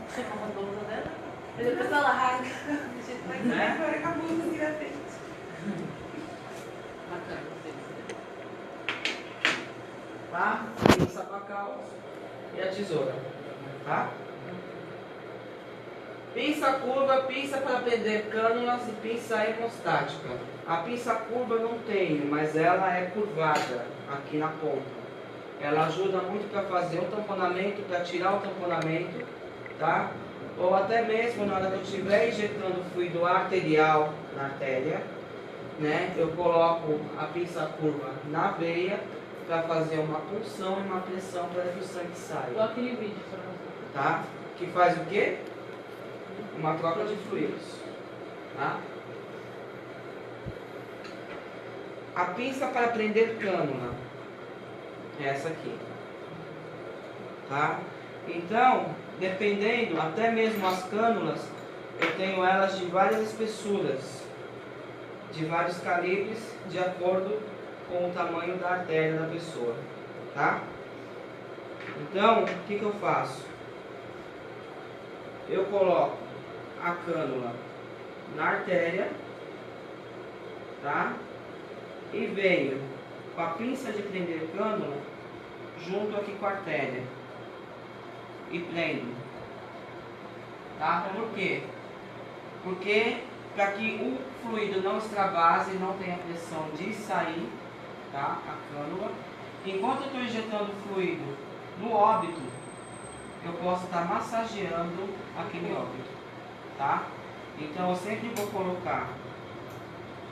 Você compra a blusa dela? Mas depois ela rasga. A gente vai embora com a blusa assim na frente. Bacana, gostei. Tá? Pinça com a calça e a tesoura. Tá? Pinça curva, pinça para prender cânulas e pinça hemostática. A pinça curva eu não tenho, mas ela é curvada aqui na ponta. Ela ajuda muito para fazer o tamponamento, para tirar o tamponamento, tá? Ou até mesmo na hora que eu estiver injetando fluido arterial na artéria, né? Eu coloco a pinça curva na veia para fazer uma punção e uma pressão para que o sangue saia. Igual aquele vídeo pra você. Tá? Que faz o quê? Uma troca de fluidos. Tá? A pinça para prender cânula é essa aqui. Tá? Então, dependendo, até mesmo as cânulas, eu tenho elas de várias espessuras, de vários calibres, de acordo com o tamanho da artéria da pessoa. Tá? Então, o que eu faço? Eu coloco a cânula na artéria, tá? E venho com a pinça de prender cânula junto aqui com a artéria e prendo, tá? Por quê? Porque para que o fluido não extravase e não tenha pressão de sair, tá? A cânula. Enquanto eu estou injetando fluido no óbito, eu posso estar massageando aquele óbito, tá? Então eu sempre vou colocar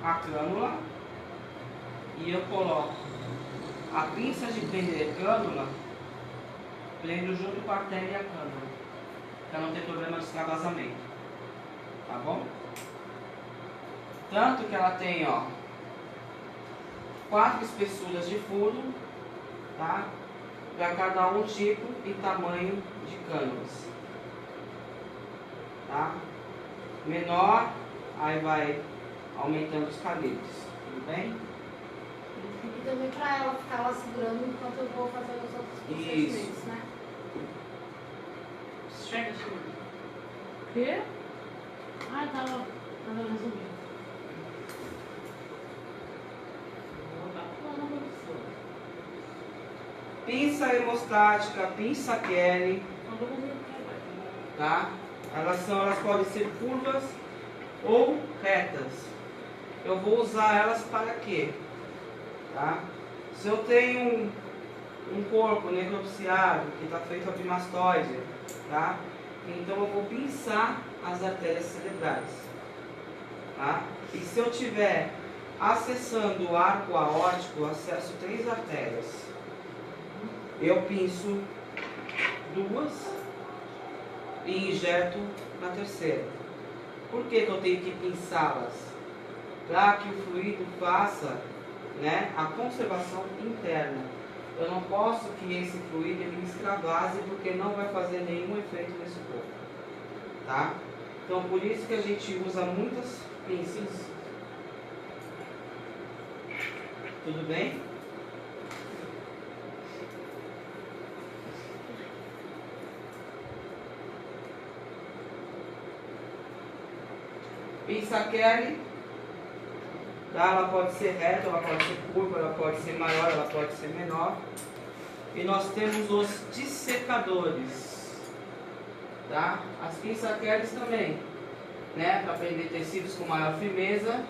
a cânula e eu coloco a pinça de prender cânula, prendo junto com a artéria e a cânula, para não ter problema de extravasamento, tá bom? Tanto que ela tem, ó, 4 espessuras de furo, tá? Para cada um tipo e tamanho de cânulas, tá? Menor, aí vai aumentando os calibres, tudo bem? E também pra ela ficar lá segurando enquanto eu vou fazer os outros procedimentos, né? Chega, chega. O quê? Ah, tava resolvendo. Vou botar tudo na professora. Pinça hemostática, pinça Kelly, Não vou conseguir pegar. tá? Elas podem ser curvas ou retas. Eu vou usar elas para quê? Tá? Se eu tenho um corpo necropsiado que está feito de mastoide, tá? Então eu vou pinçar as artérias cerebrais, tá? E se eu tiver acessando o arco aórtico, eu acesso 3 artérias. Eu pinço 2 e injeto na terceira. Por que eu tenho que pinçá-las? Para que o fluido faça, né, a conservação interna. Eu não posso que esse fluido ele extravase, porque não vai fazer nenhum efeito nesse corpo, tá? Então por isso que a gente usa muitas pinças. Tudo bem? Pinça Kelly, tá? Ela pode ser reta, ela pode ser curva, ela pode ser maior, ela pode ser menor. E nós temos os dissecadores, tá? As pinças Kelly também, né? Para prender tecidos com maior firmeza.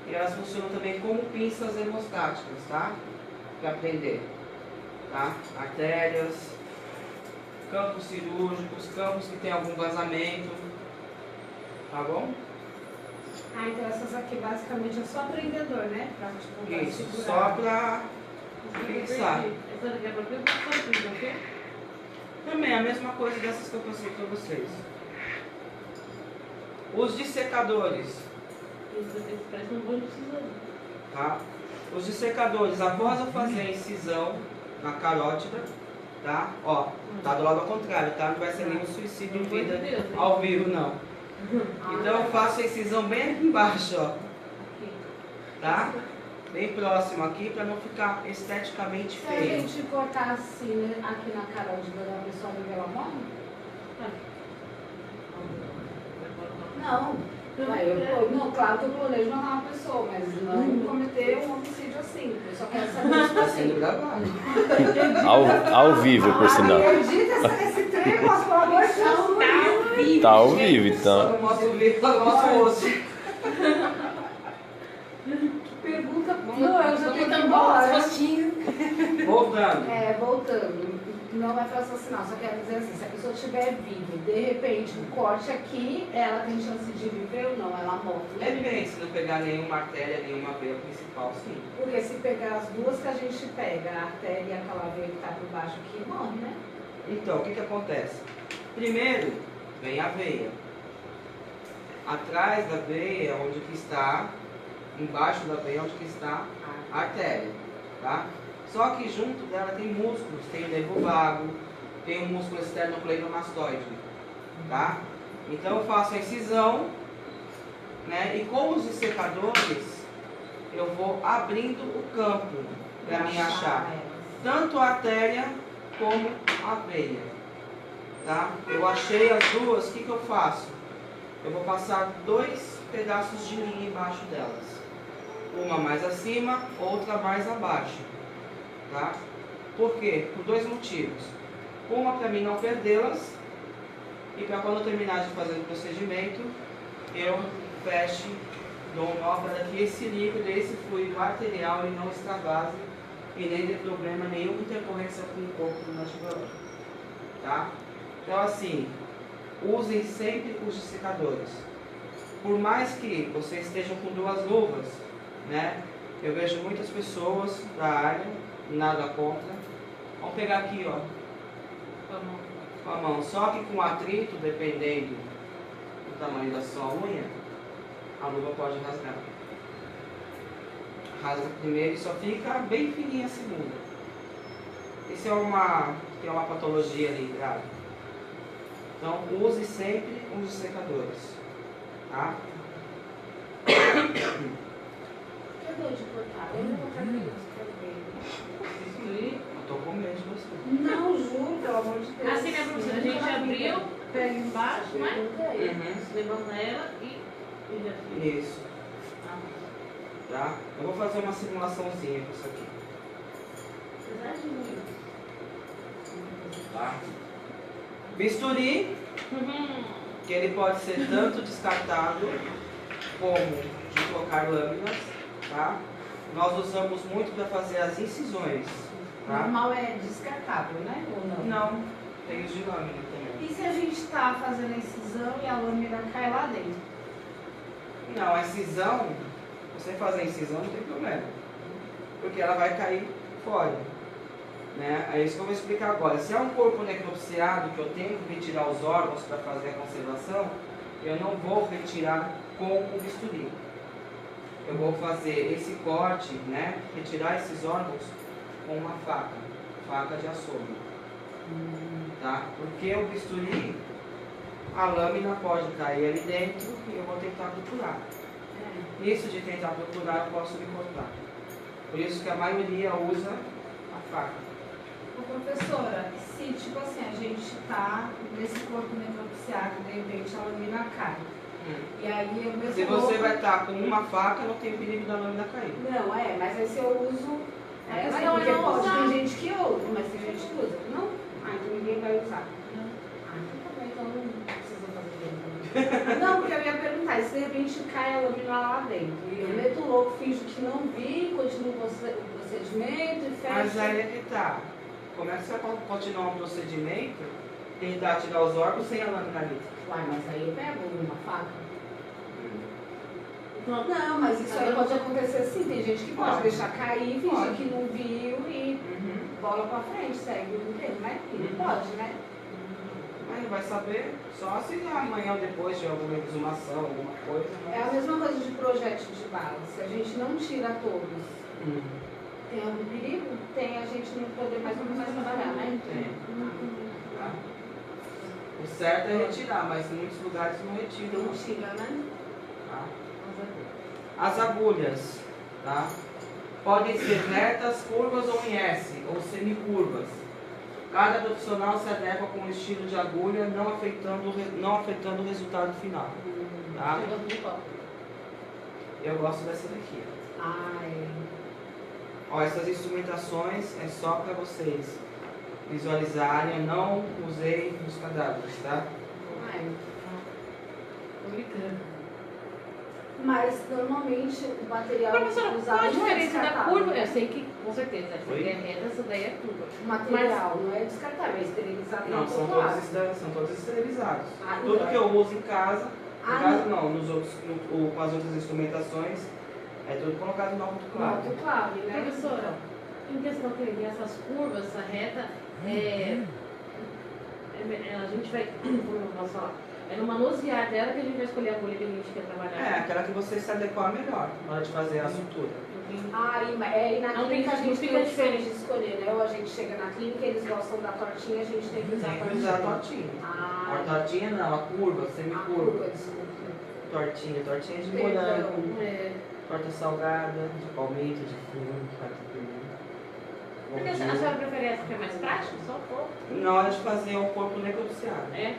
E elas funcionam também como pinças hemostáticas, tá? Para prender, tá? Artérias, campos cirúrgicos, campos que tem algum vazamento, tá bom? Ah, então essas aqui basicamente é só prendedor, né? Pra tipo, pra Isso, segurar. só para fixar. Essa daqui é pra quê? Pra quê? Também a mesma coisa dessas que eu passei para vocês. Os dissecadores, Isso parece um bom precisando. tá? Os dissecadores, após eu fazer a incisão na carótida, tá? Ó, tá do lado ao contrário, tá? Não vai ser nenhum suicídio em vida ao vivo, não. Então eu faço a incisão bem aqui embaixo, ó, Aqui. tá? Bem próximo aqui, para não ficar esteticamente Se a feio. gente cortar assim, né, aqui na carótida da pessoa, a nível Não. Não, claro que eu planejo matar uma pessoa, mas não cometer um homicídio assim. Eu só quero saber se Está sendo gravado. Ao vivo, por sinal. Edita esse trem, posso pelo amor de Deus. Tá ao vivo, Só então. não mostro o vídeo, só mostro o rosto. Pergunta. Não, eu já tenho que ir embora. Voltando. Voltando. Não vai para assassinar, só quero dizer assim, se a pessoa estiver viva, de repente, um corte aqui, ela tem chance de viver ou não, ela morre. Depende, se não pegar nenhuma artéria, nenhuma veia principal, sim. Porque se pegar as duas que a gente pega, a artéria e aquela veia que está por baixo aqui, morre, né? Então, o que acontece? Primeiro, vem a veia. Atrás da veia, onde que está, embaixo da veia, onde que está a artéria, tá? Só que junto dela tem músculos, tem o nervo vago, tem o músculo esternocleidomastoide, tá? Então eu faço a incisão, né? E com os dissecadores eu vou abrindo o campo para me achar tanto a artéria como a veia, tá? Eu achei as duas, o que eu faço? Eu vou passar 2 pedaços de linha embaixo delas, uma mais acima, outra mais abaixo. Tá? Por quê? Por 2 motivos. Uma, para mim não perdê-las, e para quando eu terminar de fazer o procedimento, eu feche, dou um nó para que esse líquido, esse fluido arterial, ele não extravase e nem dê problema nenhuma intercorrência com o corpo do nativador. Tá? Então assim, usem sempre os dissecadores. Por mais que vocês estejam com 2 luvas, né? Eu vejo muitas pessoas da área, nada contra. Vamos pegar aqui, ó, com a mão. Só que com atrito, dependendo do tamanho da sua unha, a luva pode rasgar. Rasga primeiro e só fica bem fininha a segunda. Isso é uma patologia ali grave. Então use sempre os dissecadores, tá? Que dor de cortar? Eu não vou cortar criança, quero ver. Eu tô com medo de você. Não, juro, pelo amor de Deus. Assim, né, professora? A gente abriu, pega embaixo, né? Uhum. Levanta ela e já fica. Isso, tá? Eu vou fazer uma simulaçãozinha com isso aqui, tá? Bisturi, que ele pode ser tanto descartado como de colocar lâminas, tá? Nós usamos muito para fazer as incisões, tá? Normal é descartável, né? Ou não? Não, tem os de lâmina também. E se a gente está fazendo a incisão e a lâmina cai lá dentro? Não, a incisão, você fazer a incisão não tem problema, porque ela vai cair fora, né? É isso que eu vou explicar agora. Se é um corpo necropsiado que eu tenho que retirar os órgãos para fazer a conservação, eu não vou retirar com o bisturi. Eu vou fazer esse corte, né? Retirar esses órgãos com uma faca de açougue, tá? Porque o bisturi, a lâmina pode cair ali dentro e eu vou tentar procurar. Isso de tentar procurar, eu posso me cortar. Por isso que a maioria usa a faca. Ô, professora, se tipo assim, a gente está nesse corpo necropsiado, de repente a lâmina cai. E aí eu mesmo. Se você vai estar com uma faca, não tem perigo da lâmina cair. Não, mas aí se eu uso. Mas Mas não, porque eu não pode, usar. tem gente que usa, mas tem gente que usa. Não? Então ninguém vai usar. Então não precisa fazer dentro. Não, porque eu ia perguntar, e se de repente cai a lâmina lá dentro? E eu meto o louco, finjo que não vi, continuo o procedimento e fecho. Mas aí é que tá. Como é que você vai continuar um procedimento, tentar tirar os órgãos sem a lâmina ali? Uai, mas aí eu pego uma faca. Não, Não, mas isso aí pode acontecer sim. Tem gente que pode Pode. deixar cair, fingir Pode. que não viu e bola pra frente, segue o inteiro, né? E não pode, né? Mas vai saber só se amanhã ou depois de alguma exumação, alguma coisa. É a mesma coisa de projétil de bala. Se a gente não tira todos, tem algum perigo? Tem a gente não poder mais trabalhar, né? Tem. Tá? O certo é retirar, mas em muitos lugares não retiram. Não Não. tira, né? Tá? As agulhas, tá? Podem ser retas, curvas ou em S, ou semicurvas. Cada profissional se adequa com o estilo de agulha, não afetando o resultado final. Tá? Eu gosto de copo. Eu gosto dessa daqui. Ai. Ó, essas instrumentações é só para vocês visualizarem. Eu não usei nos cadáveres, tá? Ai. Tô brincando. Mas normalmente o material Professora, usado qual a não é diferença da descartável. curva? Eu sei que, com certeza, essa Oi? daí é reta, essa daí é curva. O material não é descartável, é esterilizado. Não, no são outro lado. são todos esterilizados. Ah, Tudo não. que eu uso em casa, não. nos outros, com as outras instrumentações, é tudo colocado no autoclave. Autoclave, né? Professora, em questão que essas curvas, essa reta, a gente vai, como eu posso falar, é no manusear dela que a gente vai escolher a agulha que a gente quer trabalhar. É, aquela que você se adequar melhor na hora de fazer a sutura. E na Não clínica a tem- gente não tem fica opção diferente. de escolher, né? Ou a gente chega na clínica, eles gostam da tortinha, a gente tem que usar a Tem que tortinha. usar a tortinha. Ah, A tortinha não, a curva, a semicurva. curva, desculpa. Tortinha de Perdão. morango, É, torta salgada, de palmito, de frango, de catupiry. porque a senhora prefere essa que é mais prática? Só um pouco. Na hora de fazer o corpo necropsiado. É?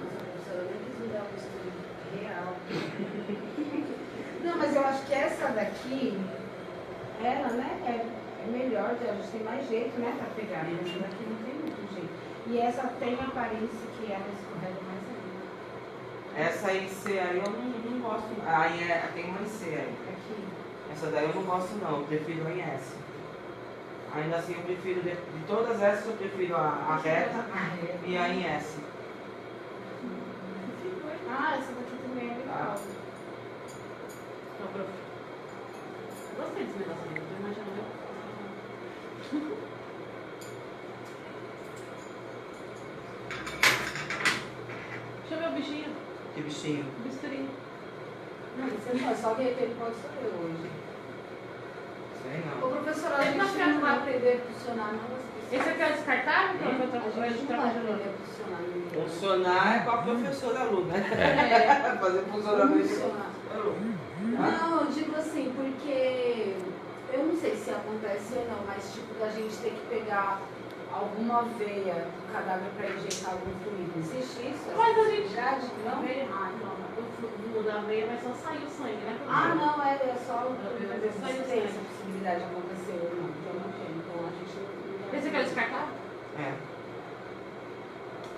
Nossa, a professora nem quis me dar um estudo real. Não, mas eu acho que essa daqui, ela, né, é melhor, a gente tem mais jeito, né, pra pegar. Mas essa daqui não tem muito jeito. E essa tem a aparência que ela escorrega mais ainda. Essa IC aí eu não gosto. Aí tem uma IC aí. Aqui. Essa daí eu não gosto não, eu prefiro a em S. Ainda assim eu prefiro, de todas essas eu prefiro a reta e a em S. Ah, essa daqui também é legal. Então, prof. Gostei desse negócio aí, tô imaginando. Deixa eu ver o bichinho, Que bichinho. o bisturi. Não, você não, só de repente pode ser eu hoje. Sei Ô, não. professora, a Ele tá gente não vai ficando- aprender a funcionar, não. Esse aqui é o descartável? Então, A gente não vai aprender a funcionar. Funcionar é com a professora Lu, né? É. Fazer funcionamento. Funcionar. Lu. Não, eu digo assim, porque eu não sei se acontece ou não, mas tipo, da gente ter que pegar alguma veia do cadáver para injetar algum fluido. Existe isso? Mas a gente- Verdade? Não? Veia? Ah, não. O da veia vai só sair o sangue, né? Ah, não, é só o Mas é só isso, tem né? essa possibilidade de acontecer ou não. Então não tem. Então a gente não. Esse aqui é o descartável? É.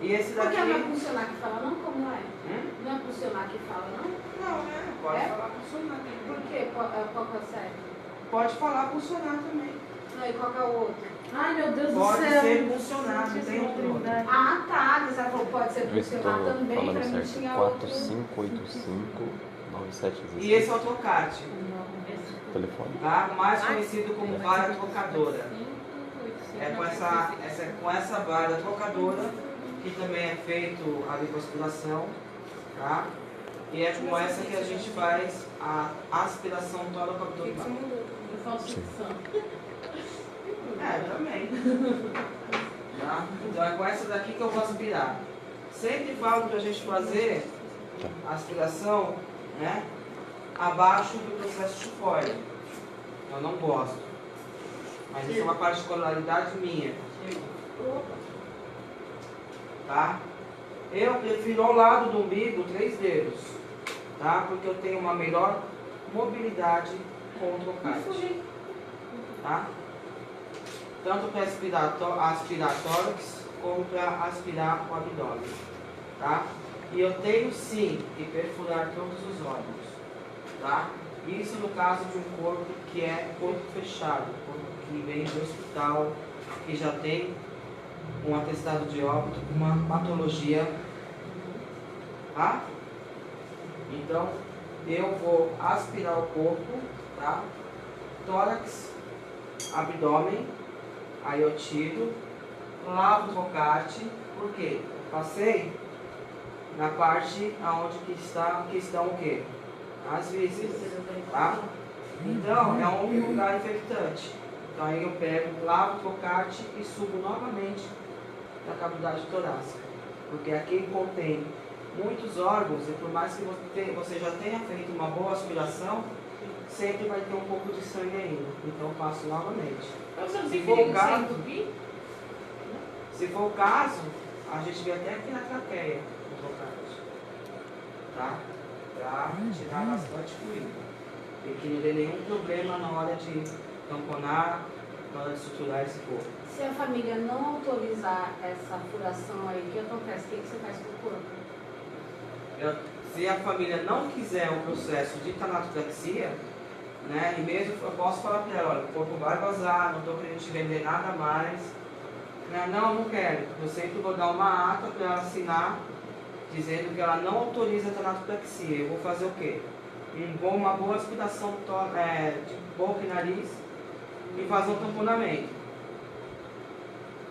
E esse Por daqui. que não é funcionar que fala não? Como é? Hum? Não é funcionar que fala não? Não, né? Pode É? falar funcionar Por também. quê? Qual que é o certo? Pode falar funcionar também. Não, e qual que é o outro? Ai, meu Deus Pode do céu. ser funcionar, não tem outro nome. Ah, tá. Você falou pode ser Eu estou funcionar também. falando Pra mim certo. tinha outro. 4585-9716. E esse é o trocarte, Telefone. tá? Mais conhecido como vara trocadora. É com essa vara trocadora que também é feito a lipoaspiração, tá? E é com essa que a gente faz a aspiração tóraco-abdominal. Eu faço ficção. É, eu também. Tá? Então é com essa daqui que eu vou aspirar. Sempre falo pra gente fazer a aspiração, né? Abaixo do processo de fora. Eu não gosto. Mas isso é uma particularidade minha. Tá? Eu prefiro ao lado do umbigo 3 dedos. Tá? Porque eu tenho uma melhor mobilidade com o trocarte. Tá? Tanto para aspirar tórax como para aspirar o abdômen. Tá? E eu tenho sim que perfurar todos os órgãos. Tá? Isso no caso de um corpo que é corpo fechado, corpo que vem do hospital, que já tem um atestado de óbito, uma patologia. Tá? Então, eu vou aspirar o corpo, tá? Tórax, abdômen, aí eu tiro, lavo o trocarte, por quê? Passei na parte aonde que estão o quê? As vísceras, tá? Então, é um lugar infectante. Então aí eu pego, lavo o trocarte e subo novamente na cavidade torácica. Porque aqui contém muitos órgãos e por mais que você já tenha feito uma boa aspiração, sempre vai ter um pouco de sangue ainda. Então eu passo novamente. Mas você não Se tem for perigo o de caso- se entupir? Se for o caso, a gente vê até aqui na traqueia o tocante, tá? Para tirar bastante fluido. E que não dê nenhum problema na hora de tamponar, na hora de estruturar esse corpo. Se a família não autorizar essa furação aí, o que acontece? O que você faz com o corpo? Se a família não quiser o processo de tanatopraxia, né, e mesmo eu posso falar para ela, olha, o corpo vai vazar, não estou querendo te vender nada mais. Né, não quero. Eu sempre vou dar uma ata para ela assinar, dizendo que ela não autoriza a tanatopraxia. Eu vou fazer o quê? Uma boa aspiração de boca e nariz e fazer um tamponamento.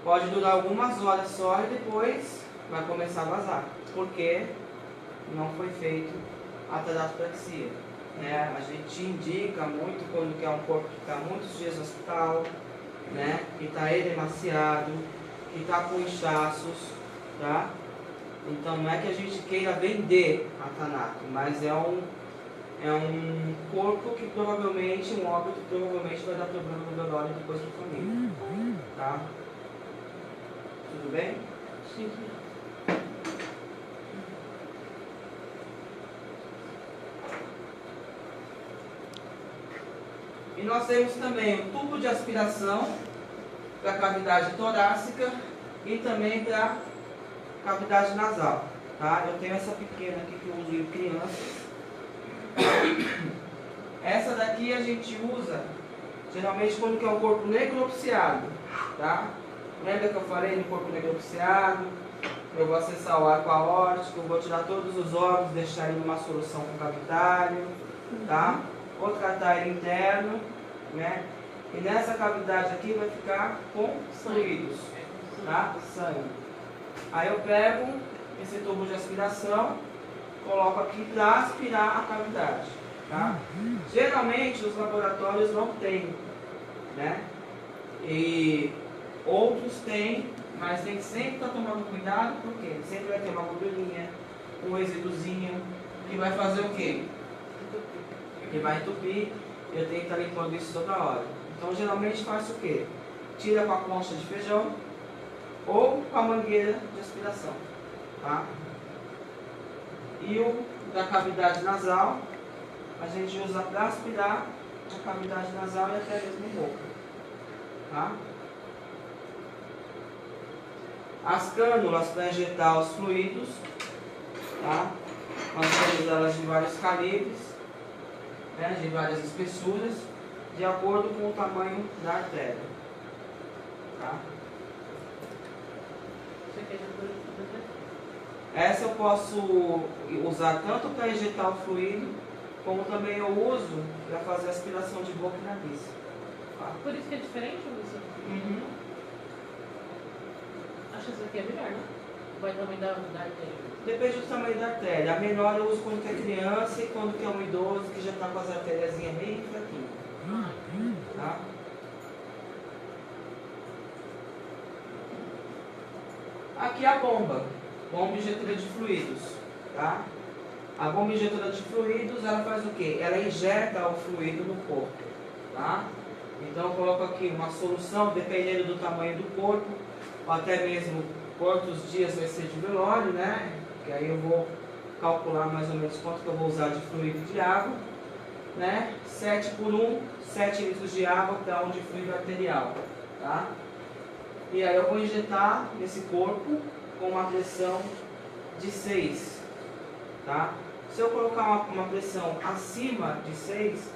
Pode durar algumas horas só e depois vai começar a vazar, porque não foi feito a tanatopraxia. Né? A gente indica muito quando quer um corpo que está muitos dias no hospital, né? Que está edemaciado, que está com inchaços, tá? Então não é que a gente queira vender a tanato, mas é um corpo que provavelmente, um óbito que provavelmente vai dar problema no velório depois da família, tá? Tudo bem? Sim. E nós temos também o tubo de aspiração para a cavidade torácica e também para a cavidade nasal, tá? Eu tenho essa pequena aqui que eu uso em crianças. Essa daqui a gente usa geralmente quando quer um corpo necropsiado, tá? Lembra que eu falei do corpo necropsiado? Eu vou acessar o arco aórtico, vou tirar todos os órgãos, deixar ele numa solução com cavitário, tá? Vou tratar ele interno, né? E nessa cavidade aqui vai ficar com fluidos, tá? Sangue. Aí eu pego esse tubo de aspiração, coloco aqui para aspirar a cavidade, tá? Geralmente os laboratórios não têm, né? E outros têm, mas tem que sempre estar tomando cuidado, porque sempre vai ter uma gordurinha, um resíduozinho, que vai fazer o quê? Que vai entupir, e eu tenho que estar limpando isso toda hora. Então geralmente faço o quê? Tira com a concha de feijão ou com a mangueira de aspiração, tá? E o da cavidade nasal, a gente usa para aspirar a cavidade nasal e até mesmo boca, tá? As cânulas para injetar os fluidos, tá? Nós temos elas de vários calibres, né, de várias espessuras, de acordo com o tamanho da artéria, tá? Você quer depois? Essa eu posso usar tanto para injetar o fluido, como também eu uso para fazer aspiração de boca e nariz, tá? Por isso que é diferente, Luciano? Uhum. Acho que essa aqui é melhor, né? Vai também dar artéria. Depende do tamanho da artéria. A menor eu uso quando é criança e quando é um idoso que já está com as artériazinhas bem fraquinhas, tá? Aqui a bomba injetora de fluidos, tá? A bomba injetora de fluidos, ela faz o quê? Ela injeta o fluido no corpo, tá? Então eu coloco aqui uma solução, dependendo do tamanho do corpo, ou até mesmo quantos dias vai ser de velório, né? Que aí eu vou calcular mais ou menos quanto que eu vou usar de fluido de água, né? 7 por 1, 7 litros de água para 1 de fluido arterial, tá? E aí eu vou injetar nesse corpo com uma pressão de 6, tá? Se eu colocar uma pressão acima de 6,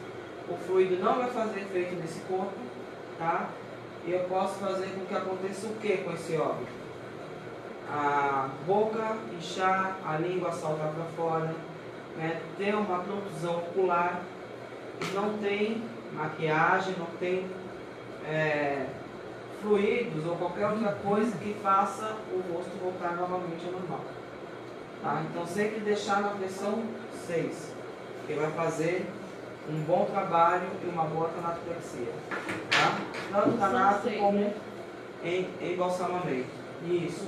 o fluido não vai fazer efeito nesse corpo, tá? E eu posso fazer com que aconteça o que com esse óbito? A boca inchar, a língua saltar para fora, né? Ter uma protusão ocular, não tem maquiagem, não tem fluidos ou qualquer outra coisa que faça o rosto voltar novamente ao normal, tá? Então sempre deixar na pressão 6, que vai fazer um bom trabalho e uma boa tanatopraxia, tá? Tanto tanato como embalsamamento. Isso.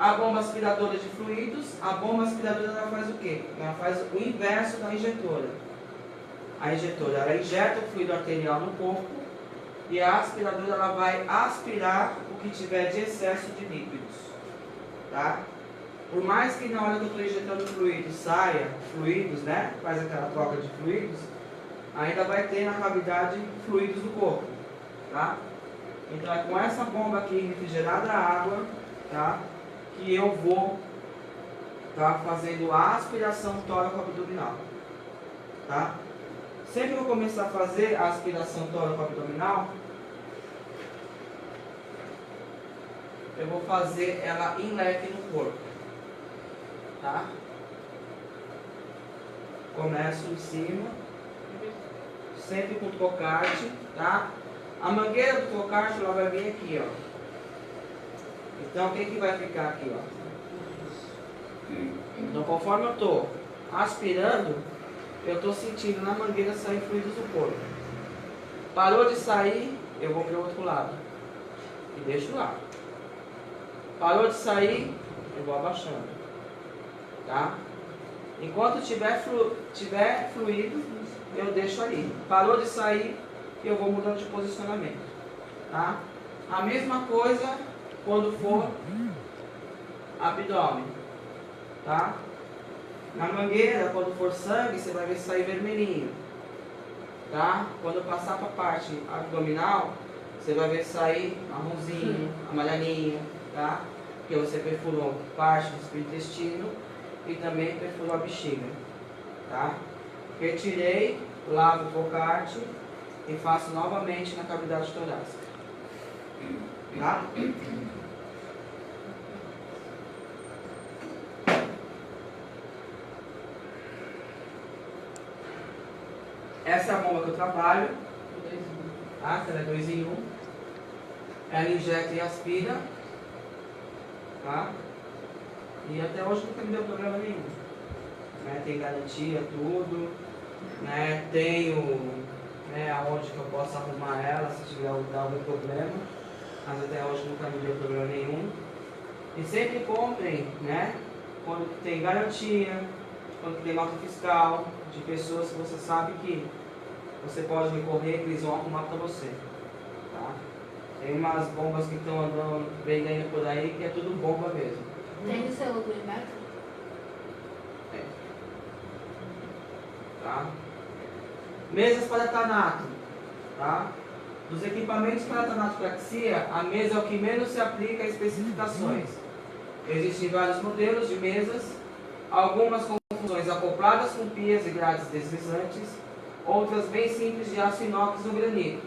A bomba aspiradora de fluidos, a bomba aspiradora ela faz o quê? Ela faz o inverso da injetora. A injetora ela injeta o fluido arterial no corpo e a aspiradora ela vai aspirar o que tiver de excesso de líquidos. Tá? Por mais que na hora que eu estou injetando fluido saia fluidos, né? Faz aquela troca de fluidos, ainda vai ter na cavidade fluidos do corpo. Tá? Então é com essa bomba aqui refrigerada a água, tá? Que eu vou estar fazendo a aspiração tóraco-abdominal. Tá? Sempre que eu começar a fazer a aspiração tóraco-abdominal, eu vou fazer ela em leque no corpo. Tá? Começo em cima, sempre com o tocarte, tá? A mangueira do tocarte ela vai vir aqui, ó. Então o que vai ficar aqui, ó? Então conforme eu estou aspirando, eu estou sentindo na mangueira sair fluidos do corpo. Parou de sair, eu vou para o outro lado e deixo lá. Parou de sair, eu vou abaixando. Tá? Enquanto tiver fluido, eu deixo ali. Parou de sair, eu vou mudando de posicionamento. Tá? A mesma coisa quando for abdômen. Tá? Na mangueira, quando for sangue, você vai ver sair vermelhinho. Tá? Quando passar para a parte abdominal, você vai ver sair marronzinho, amarelinho. Tá? Porque você perfurou parte do intestino e também perfurou a bexiga. Tá? Retirei, lavo o tocarte e faço novamente na cavidade torácica. Tá? Essa é a bomba que eu trabalho. Tá? Ela é 2 em 1. Ela injeta e aspira. Tá? E até hoje nunca me deu problema nenhum. Né? Tem garantia, tudo. Né? Tenho, né, aonde que eu posso arrumar ela se tiver algum problema. Mas até hoje nunca me deu problema nenhum. E sempre comprem, né? Quando tem garantia, quando tem nota fiscal, de pessoas que você sabe que você pode recorrer, que eles vão arrumar para você. Tá? Tem umas bombas que estão andando, vendendo por aí, que é tudo bomba mesmo. Tem o seu logo embaixo? É. Tá? Mesas para tanato. Tá? Dos equipamentos para tanatopraxia, a mesa é o que menos se aplica a especificações. Existem vários modelos de mesas, algumas com funções acopladas com pias e grades deslizantes, outras bem simples de aço inox ou granito.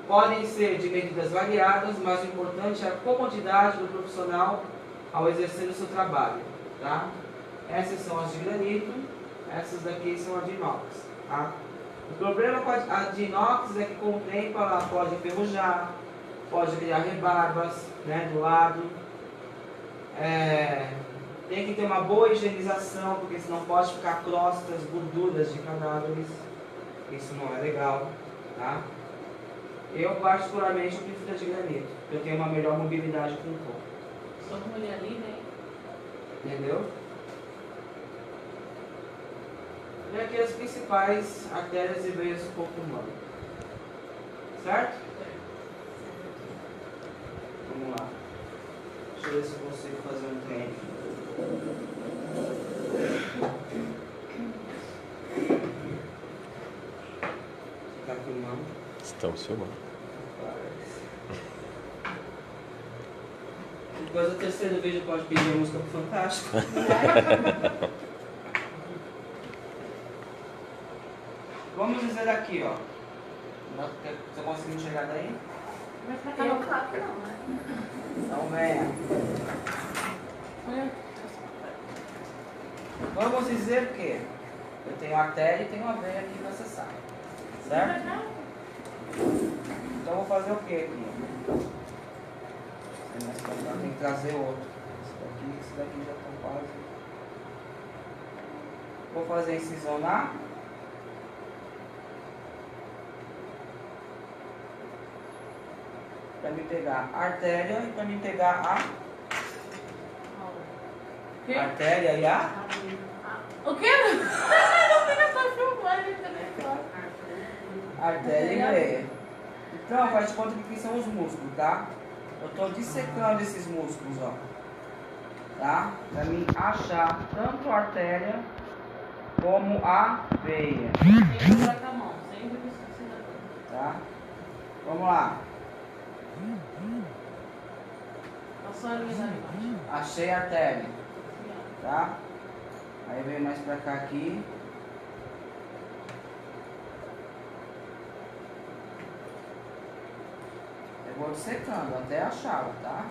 Podem ser de medidas variadas, mas o importante é a comodidade do profissional ao exercer o seu trabalho. Tá? Essas são as de granito, essas daqui são as de inox. Tá? O problema com a de inox é que com o tempo ela pode enferrujar, pode criar rebarbas, né, do lado. Tem que ter uma boa higienização, porque senão pode ficar crostas, gorduras de cadáveres. Isso não é legal. Tá? Eu particularmente prefiro a de granito, porque eu tenho uma melhor mobilidade com o corpo. Só como ele ali, né? Entendeu? E aqui as principais artérias e veias do corpo humano. Certo? Vamos lá. Deixa eu ver se eu consigo fazer um treino. Tá filmando? Estamos filmando. Depois do terceiro vídeo pode pedir a música pro Fantástico. Vamos dizer aqui, ó. Você conseguiu enxergar daí? Mas pra cá não, claro que não, né? Então venha. Vamos dizer que eu tenho artéria e tenho uma veia aqui para acessar. Certo? Então eu vou fazer o que aqui? Tem que trazer outro. Esse daqui já estão quase. Vou fazer incisão na. Para me pegar a artéria e para me pegar a quê? Artéria e a? O quê? Não fica só filmando no telefone. Artéria e veia. Então, faz de conta que aqui são os músculos, tá? Eu tô dissecando esses músculos, ó. Tá? Pra mim achar tanto a artéria como a veia. Sempre coloca a mão, sempre precisa. Tá? Vamos lá. Passou a linha da imagem. Achei a artéria. Tá? Aí vem mais pra cá aqui. Eu vou dissecando até achá-la, tá?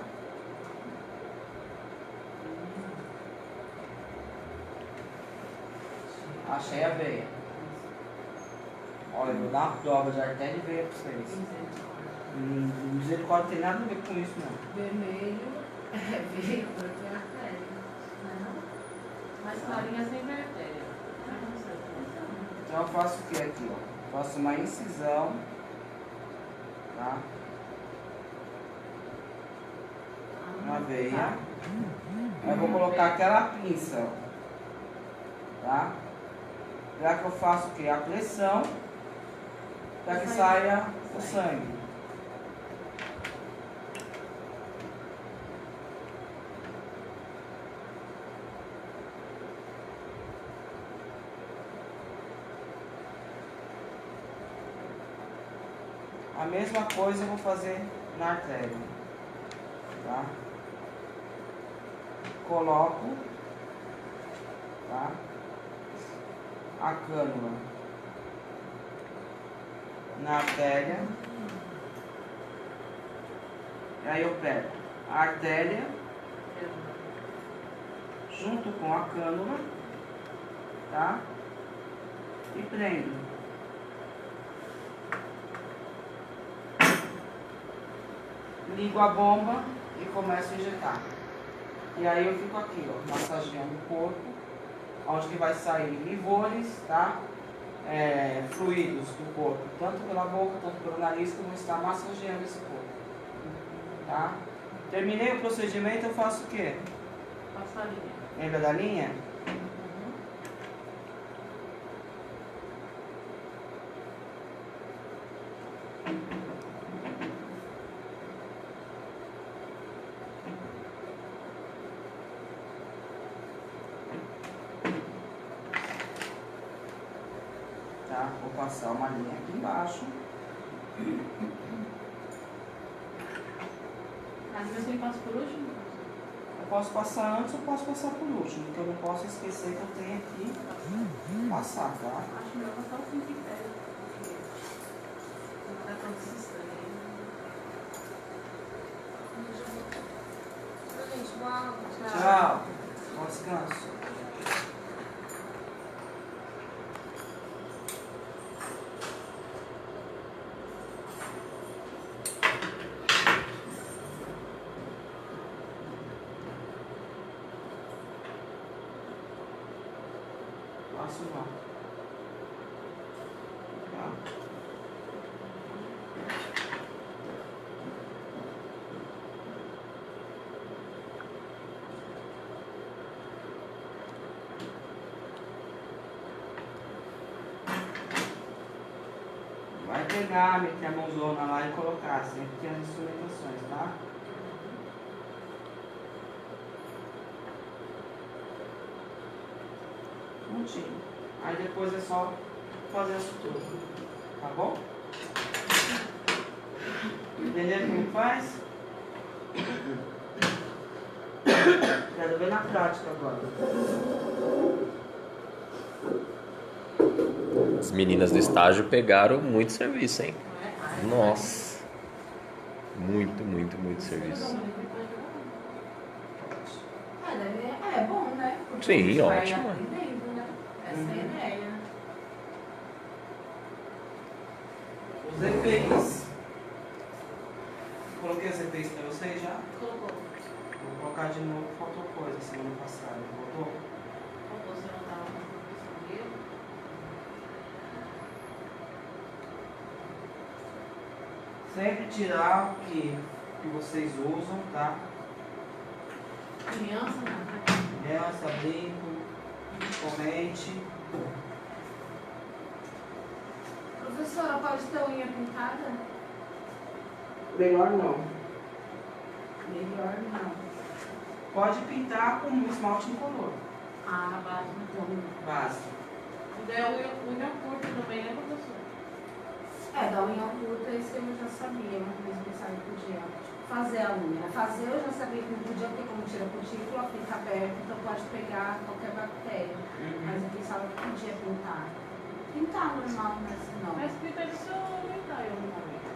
Achei a veia. Olha, eu vou dar uma prova de artéria e veia pra vocês. Misericórdia não tem nada a ver com isso, não. Vermelho é veio, porque é artéria. Mas clarinha sempre é artéria. Então eu faço o que aqui, ó? Faço uma incisão, tá? Na veia. Aí eu vou colocar aquela pinça, ó. Tá? Já que eu faço o que? A pressão para que saia o sangue. A mesma coisa eu vou fazer na artéria, tá? Coloco, tá? A cânula na artéria. E aí eu pego a artéria junto com a cânula, tá? E prendo. Ligo a bomba e começo a injetar. E aí eu fico aqui, ó, massageando o corpo, onde que vai sair livores, tá? Fluidos do corpo, tanto pela boca, tanto pelo nariz, que eu vou estar massageando esse corpo. Tá? Terminei o procedimento, eu faço o quê? Passa a linha. Lembra da linha? Tá? Vou passar uma linha aqui embaixo. Às vezes ele passa por último. Eu posso passar antes ou posso passar por último, porque eu não posso esquecer que eu tenho aqui passar, tá? Acho melhor passar o fim de pé. Porque não dá tanto estranho. Gente, boa. Tchau. Bom descanso. Passo lá. Tá? Vai pegar, meter a mãozona lá e colocar, sempre tem as instrumentações, tá? Prontinho. Aí depois é só fazer isso tudo, tá bom? Entenderam como faz? Quero ver na prática agora. As meninas do estágio pegaram muito serviço, hein? Nossa. Muito serviço. É bom, né? Porque Sim, a gente vai ótimo. aprendendo, né? Essa é a ideia. Os EPIs. Coloquei os EPIs pra vocês já? Colocou. Vou colocar de novo, faltou coisa semana passada. Voltou? Colocou, você não tava com Sempre tirar o que vocês usam, tá? criança, não. Elsa, brinco, corrente. Professora, pode ter unha pintada? Melhor não. Melhor não. Pode pintar com um esmalte incolor. Ah, base então. Basta. E daí a unha curta também, né, professor? É, da unha curta, isso eu já sabia, uma coisa que eu sabia que podia fazer a unha. Fazer eu já sabia que não podia, porque como tira a cutícula, fica aberto, então pode pegar qualquer bactéria. Mas eu pensava que podia pintar. Pintar normal, mas não. Mas pinta de seu aumentar em algum momento.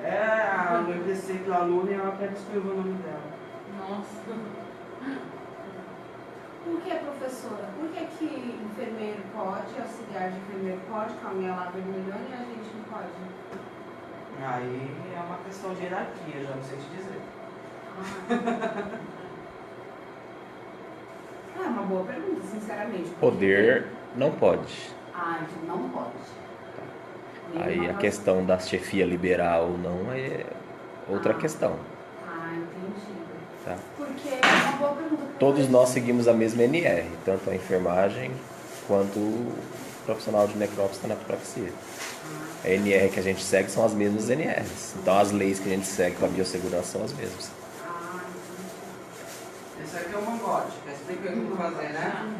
A MPC da aluna e ela até escreveu o nome dela. Nossa. Por que, professora? Por que enfermeiro pode, auxiliar de enfermeiro pode, com a unha lá vermelhona e a gente não pode? Aí é uma questão de hierarquia, já não sei te dizer. É uma boa pergunta, sinceramente. Poder não pode. Ah, então não pode. Aí a questão da chefia liberar ou não é outra questão. Ah, entendi. Tá? Porque é uma boa pergunta. Todos nós seguimos a mesma NR, tanto a enfermagem quanto o profissional de necrópsia tanatopraxia. A NR que a gente segue são as mesmas NRs. Então as leis que a gente segue para a biossegurança são as mesmas. Ah, entendi. Esse aqui é o mangote. Explica o que eu vou fazer, né?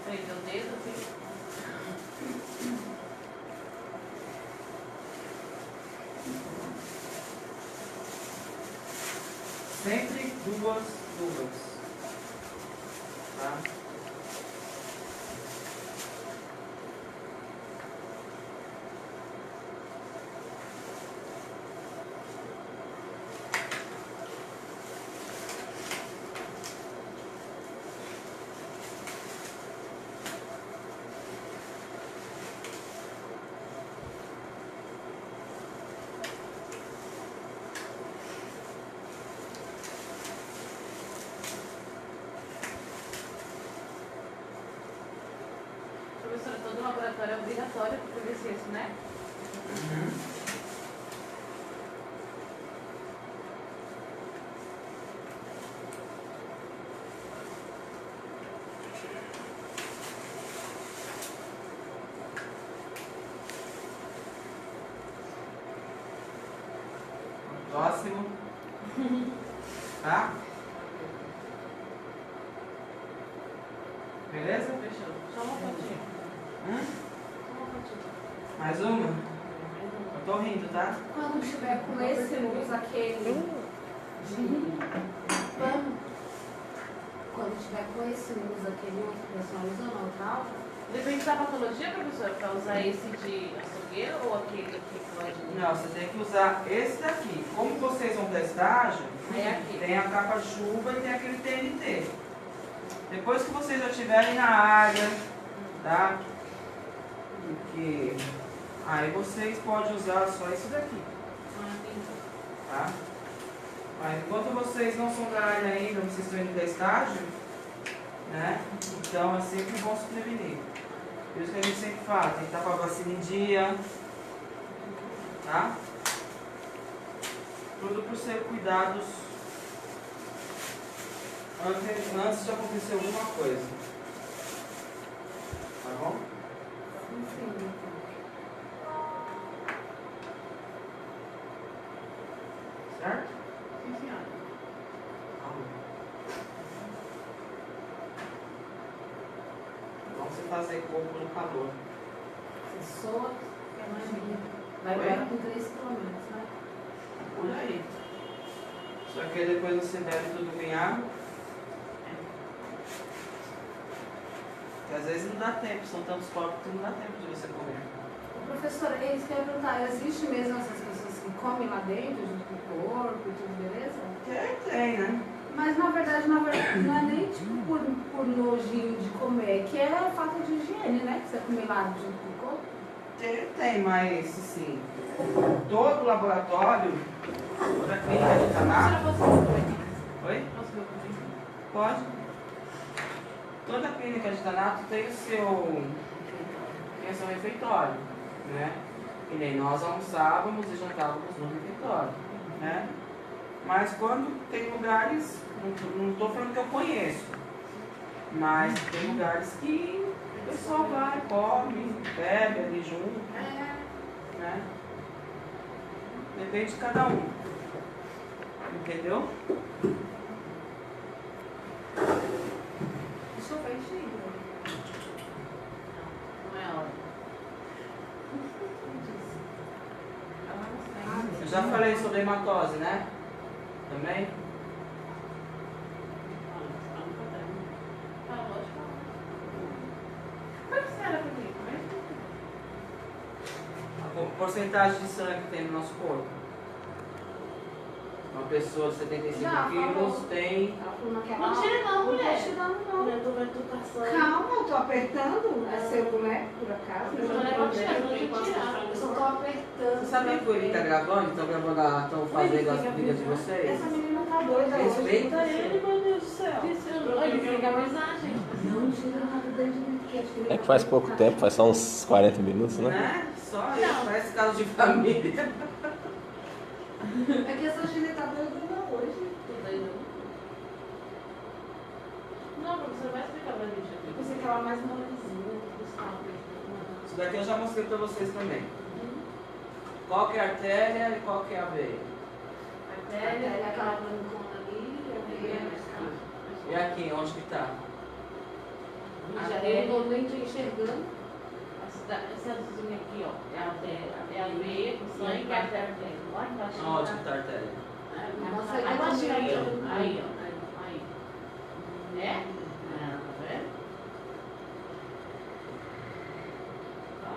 Prende o dedo, assim. Sempre duas luvas. Tá? Professora, todo laboratório é obrigatório para fazer isso, né? Próximo. Tá? Beleza? Fechou. Só uma fotinha. Só uma fotinha. Mais uma? Eu tô rindo, tá? Quando tiver com esse, usa aquele de pano. Quando tiver com esse, usa aquele outro personalizado ou outra alta. Depende da patologia, professor, para usar esse de açougueiro ou aquele que pode... Não, você tem que usar esse daqui. Como vocês vão para estágio, É aqui. tem a capa-chuva e tem aquele TNT. Depois que vocês já estiverem na área, tá? Porque aí vocês podem usar só esse daqui, tá? Mas enquanto vocês não são da área ainda, vocês estão indo para estágio, né? Então é sempre bom se prevenir. Por isso que a gente sempre fala, tem que estar com a vacina em dia, tá? Tudo por ser cuidados antes de acontecer alguma coisa. Tá bom? Enfim. Certo? Sim, senhora. Tá bom. Vamos você fazer corpo no calor. Você soa, que é mais linda. Vai Oi? embora com 3 km, né? Por aí. Só que aí depois você bebe tudo em água. Porque às vezes não dá tempo, são tantos corpos que não dá tempo de você comer. Professora, é isso que eu ia perguntar. Existe mesmo essas pessoas que comem lá dentro, junto com o corpo e tudo, beleza? Tem, né? Mas na verdade não é nem tipo por nojinho de comer, que é a falta de higiene, né? Que você comer lá junto com o corpo. Tem, mas assim, todo laboratório, toda clínica de cannabis. Professora, posso ver aqui? Oi? Posso ver o currículo? Pode. Toda clínica de tanato tem o seu refeitório, né? E nem nós almoçávamos e jantávamos no refeitório, né? Mas quando tem lugares, não estou falando que eu conheço, Mas tem lugares que o pessoal vai, come, bebe ali junto, né? Depende de cada um. Entendeu? Isso foi enchido. Não é hora. Eu já falei sobre hematose, né? Também? A porcentagem de sangue que tem no nosso corpo. Uma pessoa de 75 Já quilos falou. tem. Ela falou naquela Não tira não, mulher. Não tô tirando, não. Mulher, tu vai tu passando. Calma, eu tô apertando. É seu boneco, por acaso? Eu não é pra tirar, não tem que tirar. Eu só tô apertando. Você sabia que ele tá gravando? Estão gravando, estão fazendo as brigas de vocês? Essa menina tá doida hoje. Respeita Ele, meu Deus do céu. Ele fica amizade, gente. Não, tira nada dentro de mim. É que faz pouco tempo, faz só uns 40 minutos, né? Né? Só isso, parece caso de família. É que essa Chile tá doida hoje. Tudo aí, não, você vai explicar pra gente Eu aqui. pensei que ela mais molezinha. Isso daqui eu já mostrei pra vocês também. Qual que é a artéria e qual que é a veia? Até aquela brancona ali, a veia mais calma. E aqui, onde que tá? Eu nem tô enxergando. Essa luzinha aqui, ó, é a veia com sangue e a artéria dentro. Lá embaixo. Onde que tá a artéria? Nossa, Aí, aí baixinho, aí, tá ó. Aí, ó. Aí. É? Tá vendo? Tá.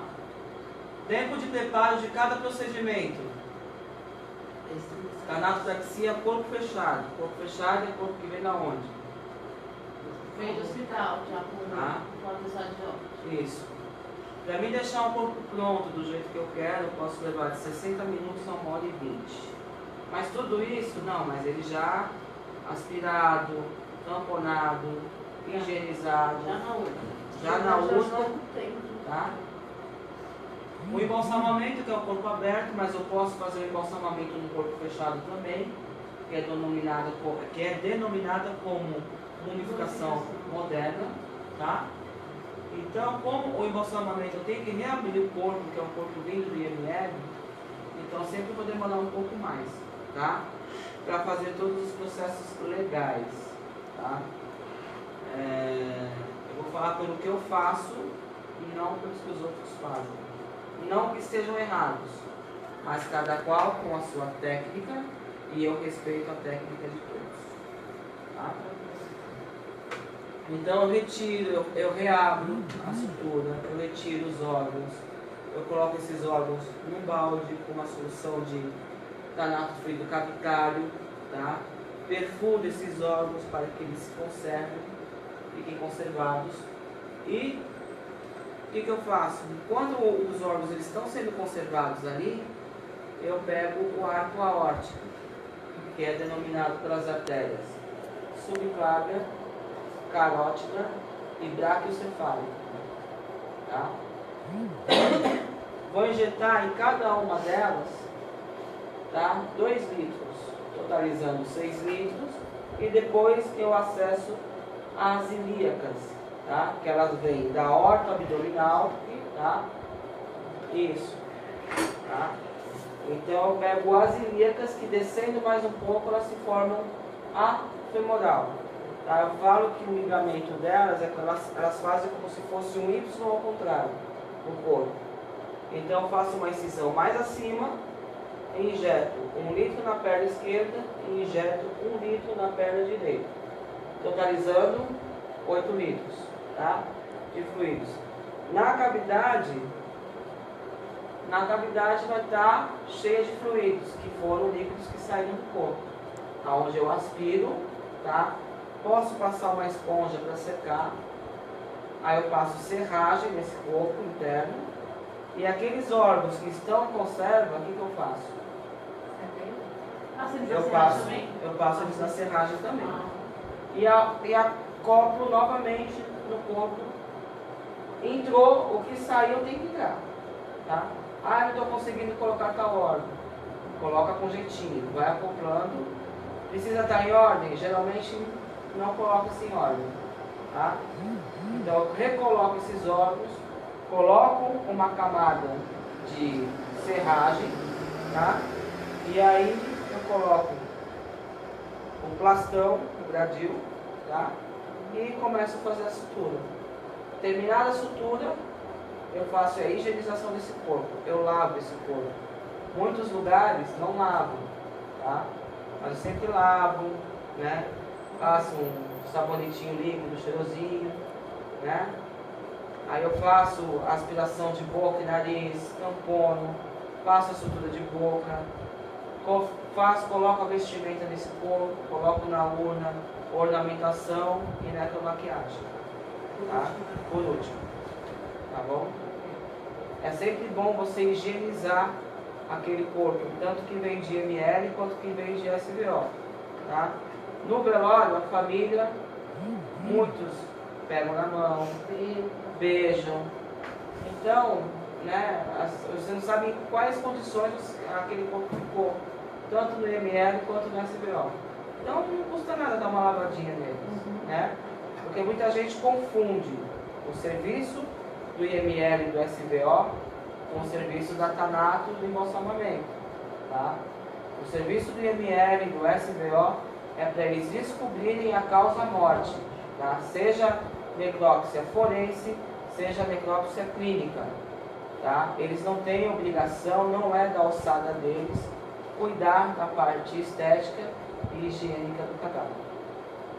Tempo de preparo de cada procedimento. Tanatopraxia, corpo fechado. Corpo fechado é corpo que vem da onde? Veio do hospital, já com a pessoa de óculos. Isso. Para mim deixar um corpo pronto do jeito que eu quero, eu posso levar de 60 minutos a 1h20. Mas tudo isso, não, mas ele já aspirado, tamponado, higienizado, Já na urna. já na urna, Tem. tá? O embalsamamento, que é o corpo aberto, mas eu posso fazer o embalsamamento no corpo fechado também, que é denominada como mumificação moderna, tá? Então, como o embalsamamento eu tenho que reabrir o corpo, que é um corpo vindo do IML, então sempre vou demorar um pouco mais, tá? Para fazer todos os processos legais, tá? Eu vou falar pelo que eu faço e não pelos que os outros fazem. Não que estejam errados, mas cada qual com a sua técnica e eu respeito a técnica de todos, tá? Então eu retiro, eu reabro a sutura, eu retiro os órgãos, eu coloco esses órgãos num balde com uma solução de tanato fluido cavitário, tá? Perfuro esses órgãos para que eles se conservem, fiquem conservados. E o que eu faço? Quando os órgãos eles estão sendo conservados ali, eu pego o arco aórtico, que é denominado pelas artérias subclávia, carótida e braquiocefálica, tá? Vou injetar em cada uma delas, tá? 2 litros, totalizando 6 litros, e depois eu acesso as ilíacas, tá? Que elas vêm da aorta abdominal, tá? Isso, tá? Então eu pego as ilíacas que descendo mais um pouco elas se formam a femoral. Tá? Eu falo que o ligamento delas é que elas fazem como se fosse um Y ao contrário no corpo. Então eu faço uma incisão mais acima, injeto 1 litro na perna esquerda e injeto 1 litro na perna direita, totalizando 8 litros, tá? De fluidos. Na cavidade vai estar cheia de fluidos, que foram líquidos que saíram do corpo, onde eu aspiro, tá? Posso passar uma esponja para secar, aí eu passo serragem nesse corpo interno, e aqueles órgãos que estão em conserva, o que eu faço? Eu passo eles na serragem também. E acoplo novamente no corpo. Entrou, o que saiu tem que entrar, tá? Ah, não estou conseguindo colocar tal órgão. Coloca com jeitinho, vai acoplando. Precisa estar em ordem? Geralmente não coloca-se em ordem. Tá? Então eu recoloco esses órgãos, coloco uma camada de serragem, tá? E aí eu coloco o plastão, o gradil, tá? E começo a fazer a sutura. Terminada a sutura, eu faço a higienização desse corpo, eu lavo esse corpo. Muitos lugares não lavam, tá? Mas eu sempre lavo, né? Faço um sabonetinho líquido, cheirosinho, né? Aí eu faço a aspiração de boca e nariz, tampono, faço a sutura de boca, coloco a vestimenta nesse corpo, coloco na urna, ornamentação e necromaquiagem, tá? Por último, tá bom? É sempre bom você higienizar aquele corpo, tanto que vem de ML quanto que vem de SVO, tá? No velório, a família, muitos pegam na mão, beijam. Então, né, você não sabe em quais condições aquele corpo ficou, tanto no ML quanto no SVO. Então não custa nada dar uma lavadinha neles, né? Porque muita gente confunde o serviço do IML e do SVO com o serviço da Tanato do embalsamamento, tá? O serviço do IML e do SVO é para eles descobrirem a causa-morte, tá? Seja necrópsia forense, seja necrópsia clínica, tá? Eles não têm obrigação, não é da alçada deles, cuidar da parte estética e higiênica do cadáver,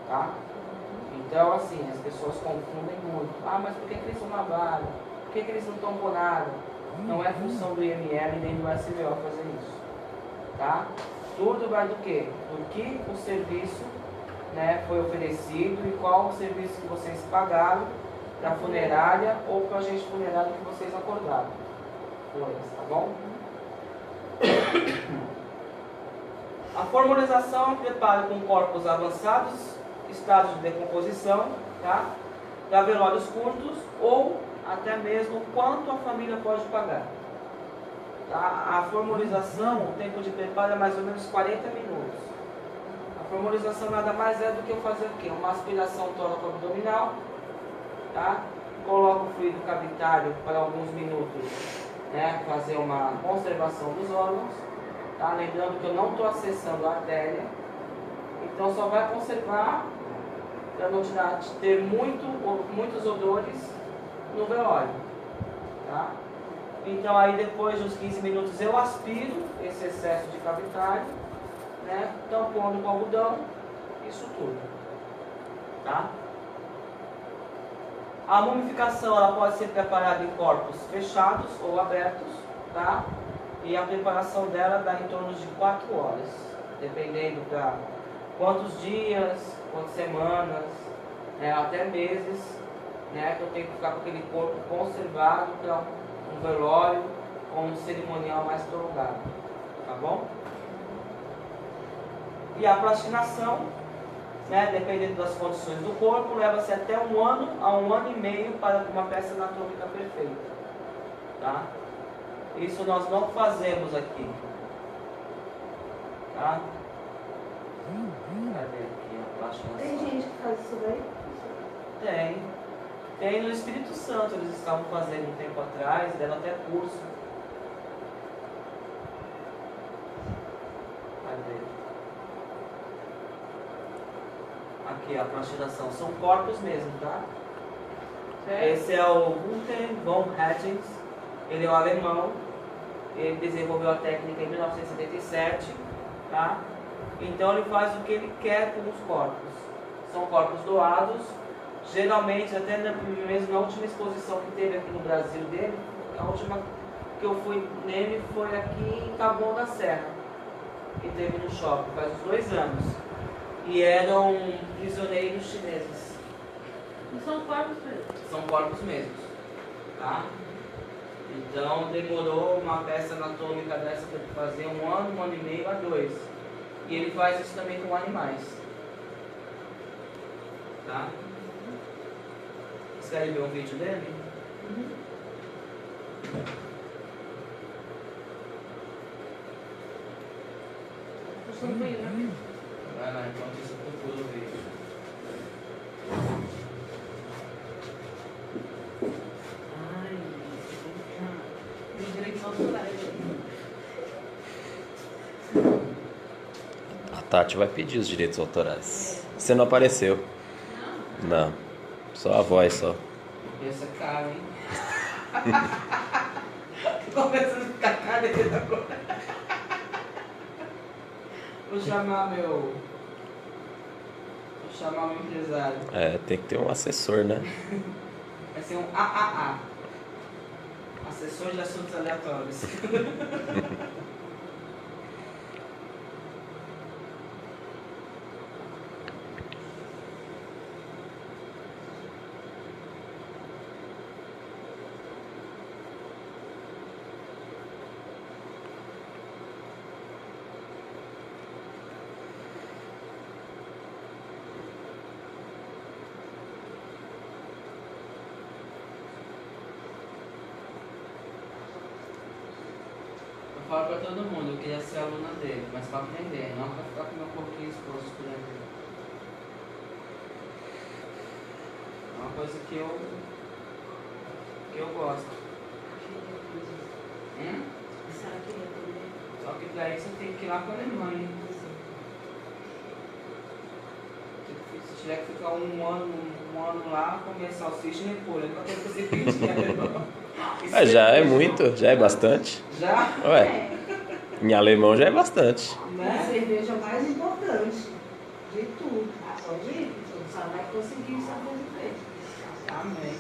tá? Então, assim, as pessoas confundem muito. Ah, mas por que eles não lavaram? Por que eles não tamponaram? Não é função do IML nem do SVO fazer isso, tá? Tudo vai do quê? Do que o serviço, né, foi oferecido e qual o serviço que vocês pagaram para a funerária ou para o agente funerário que vocês acordaram com eles, tá bom? A formalização é um preparo com corpos avançados, estados de decomposição, tá? Para velórios curtos ou até mesmo quanto a família pode pagar. Tá? A formalização, o tempo de preparo é mais ou menos 40 minutos. A formalização nada mais é do que eu fazer o quê? Uma aspiração tóraco-abdominal, tá? Coloco o fluido cavitário para alguns minutos, né? Fazer uma conservação dos órgãos, tá? Lembrando que eu não estou acessando a artéria, então só vai conservar para não ter muitos odores no velório, tá? Então aí depois de uns 15 minutos eu aspiro esse excesso de cavitário, né? Tampono com algodão, isso tudo, tá? A mumificação ela pode ser preparada em corpos fechados ou abertos, tá? E a preparação dela dá em torno de 4 horas, dependendo para quantos dias, quantas semanas, né, até meses, né, que eu tenho que ficar com aquele corpo conservado para um velório ou um cerimonial mais prolongado, tá bom? E a plastinação, né, dependendo das condições do corpo, leva-se até 1 ano a 1 ano e meio para uma peça anatômica perfeita, tá? Isso nós não fazemos aqui, tá? Cadê aqui a plastinação? Tem gente que faz isso daí? Tem no Espírito Santo, eles estavam fazendo um tempo atrás, deram até curso. Cadê? Aqui a plastinação, são corpos mesmo, tá? Esse é o Gunther von Hattings, ele é um alemão, ele desenvolveu a técnica em 1977, tá? Então ele faz o que ele quer com os corpos. São corpos doados, geralmente até mesmo na última exposição que teve aqui no Brasil dele, a última que eu fui nele foi aqui em Taboão da Serra, que teve no shopping, faz uns 2 anos. E eram prisioneiros chineses. E são corpos mesmo. São corpos mesmos, tá? Então demorou uma peça anatômica dessa para fazer 1 ano, 1 ano e meio a 2. E ele faz isso também com animais, tá? Vocês querem ver um vídeo dele? Puxando banheiro, né? Vai lá, enquanto isso eu procuro o vídeo. A Tati vai pedir os direitos autorais. Você não apareceu. Não. Só a voz, só. Esse é caro, hein? Tô começando a ficar careta agora. Vou chamar meu empresário. É, tem que ter um assessor, né? Vai ser um AAA. Assessor de assuntos aleatórios. Eu falo pra todo mundo, eu queria ser aluna dele, mas pra aprender, não pra ficar com meu corpinho exposto por aí. É uma coisa que eu gosto. Só que daí você tem que ir lá pra Alemanha. Se tiver que ficar um ano lá, comer salsicha e repolho, pra ter que você pedir alemão. Já é muito, já é bastante. Já? Ué, em alemão já é bastante. A Né? cerveja é o mais importante de tudo. Só de você vai conseguir saber de frente. Amém.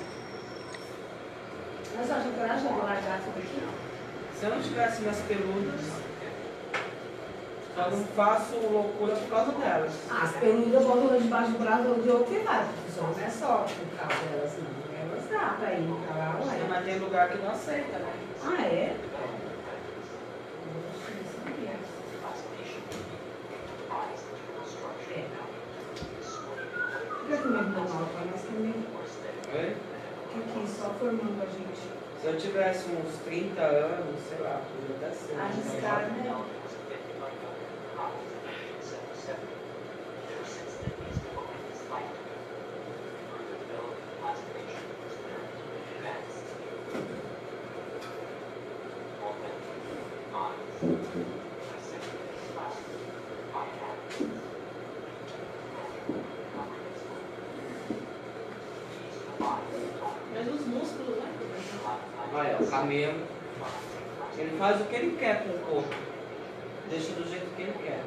Mas eu acho que eu vou largar tudo aqui. Se eu não tivesse minhas peludas, eu não faço loucura por causa delas. As peludas eu boto debaixo do braço de outro que vai. Professor, não é só por causa delas, não. Elas dá pra ir pra lá, ué. Mas tem lugar que não aceita, né? Ah, é? Por que me deu mal pra nós também? Oi? Que aqui só formando a gente. Se eu tivesse uns 30 anos, sei lá, podia até ser. Arriscar, né? Mas os músculos, né? Olha, o camelo, ele faz o que ele quer com o corpo. Deixa do jeito que ele quer.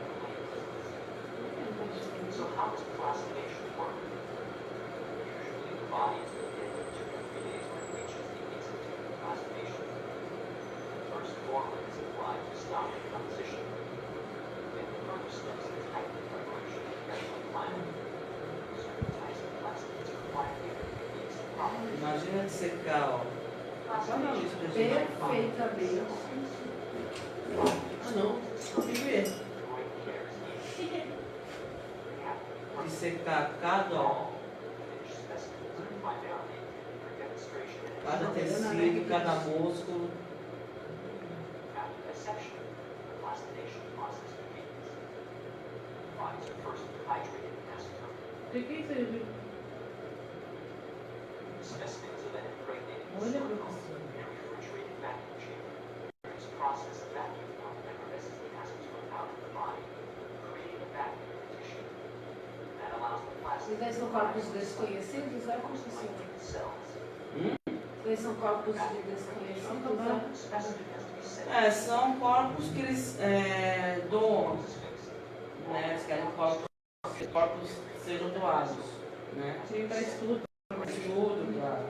Imagina de secar, ó. Só não, isso pra gente. Perfeitamente. Ah, não. Tem que ver. De secar cada tecido, cada músculo. O que é isso aí, Ju? Olha, professor. Vocês são corpos desconhecidos, é, professor? Vocês são corpos de desconhecidos, é? São corpos que eles doam. Né? Eles querem que corpos sejam doados. Né? Sim, para estudo. Estudo, claro.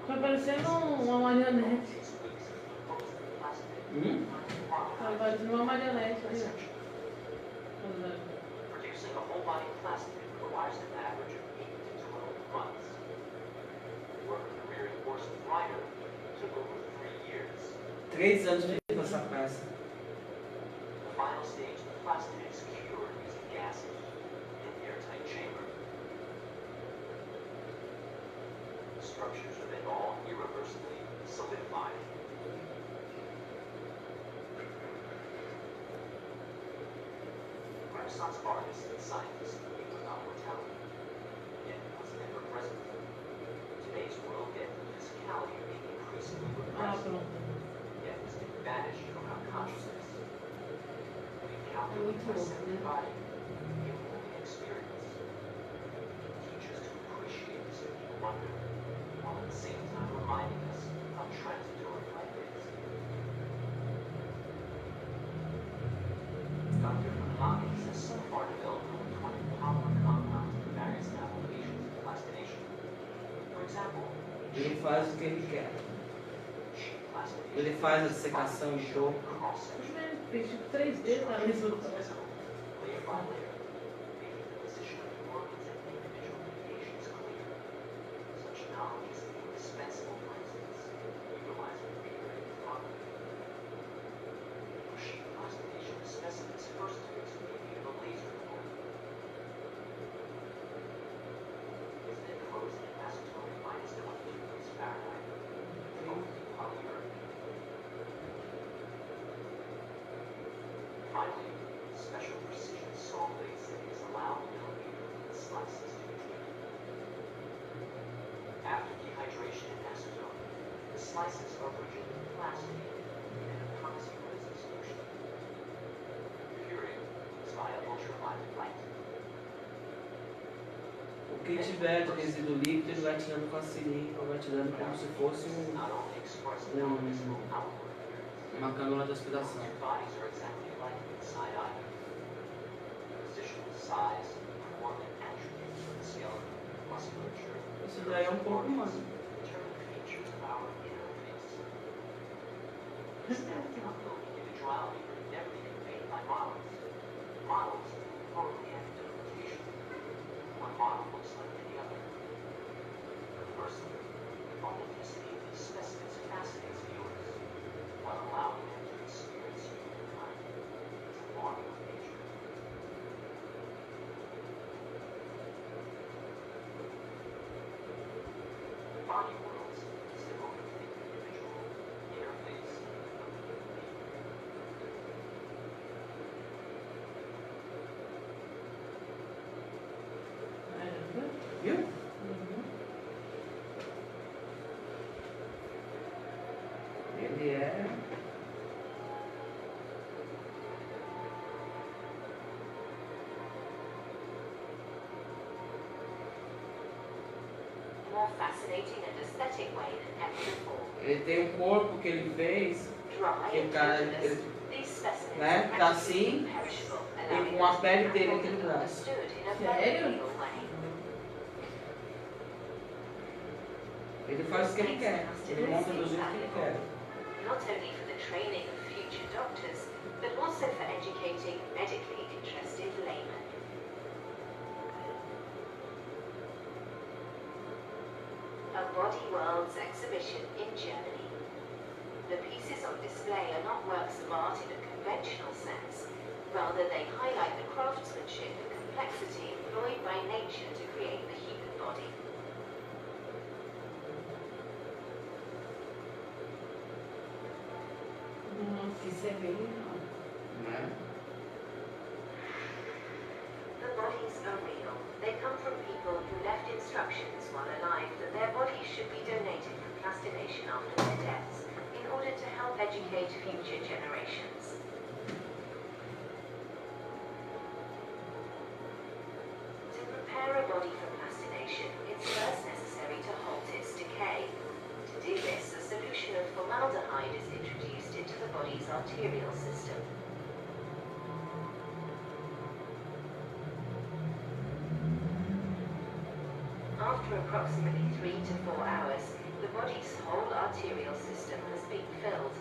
Tá parecendo uma marionete. Tá parecendo uma marionete ali, ó. Producing a whole body plastic requires an average of 8 to 12 months. The work of the rearing horse of Ryder took over 3 years. 3 anos de vida essa peça. The final stage of the plastic is cured using gases in an airtight chamber. structures are then all irreversibly solidified. Renaissance artists and scientists think about mortality, yet it was never present. Today's world gets the physicality of being increasingly Ah, repressed, pronto. yet has been banished from our consciousness. We encounter Muito the louco, transcendent né? body, the evolving experience. Teach us to appreciate this new wonder, while at the same time reminding us how transitory life is. Dr. Hawkins has so far developed over 20 power compounds for various applications of plastination. For example, Ele faz o que ele quer. sheet plastination. Ele faz a dissecação de corpo. Cross-section Mas fez tipo 3D, tá? Isso. visible, layer by layer, making the position of the organs and individual mediations clear. Such knowledge is indispensable, for instance, utilizing periodic photography. For sheet plastination, the specimens first fixed via the laser point is then frozen at acetone minus 22 degrees Fahrenheit, totally polyurethane. Finally, special precision saw blade settings allow the millimeter thin slices to be taken. After dehydration in acetone, the slices are rigidly plastinated in an epoxy resin solution. Curing is via ultraviolet light. O que tiver de resíduo líquido, ele vai tirando com a seringa, vai tirando como se fosse Not only express non-visible outward appearance, uma cânula de aspiração. their bodies are exactly alike inside either. Position, size, form, and attributes of the skeleton, musculature, Isso daí é um corpo humano. determine features of our inner face. This depth of individuality could never be conveyed by models. Models normally have interpretation. One model looks like any other. Conversely, the authenticity of these specimens fascinates viewers, while allowing them to experience humankind as a marvel of nature. Body worlds is devoted to the individual interface of the human being. Viu? Ele é. More fascinating and aesthetic way than ever before. Ele tem um corpo que ele fez, Dry que o and cara, odorless, ele, these specimens né, are tá practically assim, imperishable, e allowing com a us to pele be dele recorded aqui no and braço. understood in a Sério? very real way. Ele faz o que ele quer, ele monta do jeito que ele quer. Not only for the training of future doctors, but also for educating medically interested laymen. A Body Worlds exhibition in Germany. The pieces on display are not works of art in a conventional sense. Rather, they highlight the craftsmanship and complexity employed by nature to create the human body. Nossa, isso é bem legal. Né? The bodies are real. They come from people who left instructions while alive that their bodies should be donated for plastination after their deaths in order to help educate future generations. To prepare a body for plastination, it's first necessary to halt its decay. To do this, a solution of formaldehyde is introduced into the body's arterial system. After approximately 3 to 4 hours, the body's whole arterial system has been filled.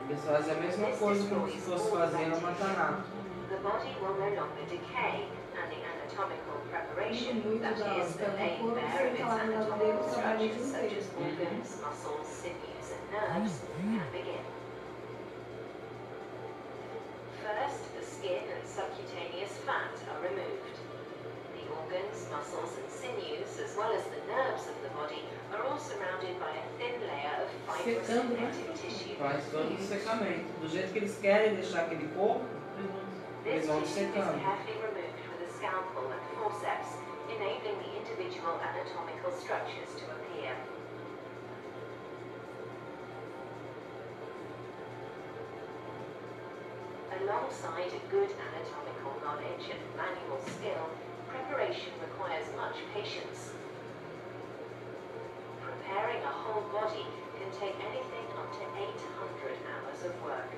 Eles fazem a mesma coisa como se fosse fazer um matanato. The body will no longer decay, and the anatomical preparation, Muito that da is, the hora. main Corpo bear of sem its falar nada anatomical dele, trabalha structures such as junto. organs, muscles, sinews, and nerves, can begin. First, the skin and subcutaneous fat are removed. The organs, muscles, and sinews, as well as the nerves of the body, are all surrounded by a thin layer of fibrous Secando, né? connective tissue. Faz todo o secamento. Do jeito que eles querem deixar aquele corpo, This eles vão tissue is secando. carefully removed with a scalpel and forceps, enabling the individual anatomical structures to appear. Alongside good anatomical knowledge and manual skill, preparation requires much patience. Preparing a whole body can take anything up to 800 hours of work.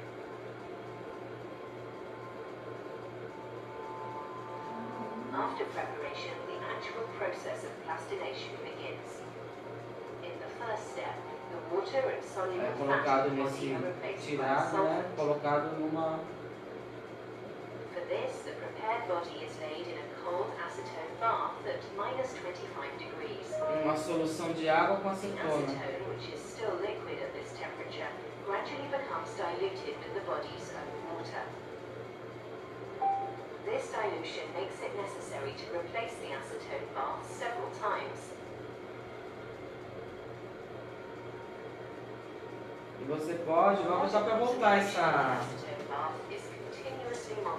After preparation, the actual process of plastination begins. In the first step, the water and É soluble fat colocado of the nesse body are replaced by a tirado, né? solvent. Colocado numa. For this, the prepared body is laid in a cold acetone bath at -25 degrees. Uma solução de água com The acetona. acetone, which is still liquid at this temperature, gradually becomes diluted with the body's own water. This dilution makes it necessary to replace the acetone bath several times. E você pode, vamos só para voltar essa. Acetone bath is continuously monitored.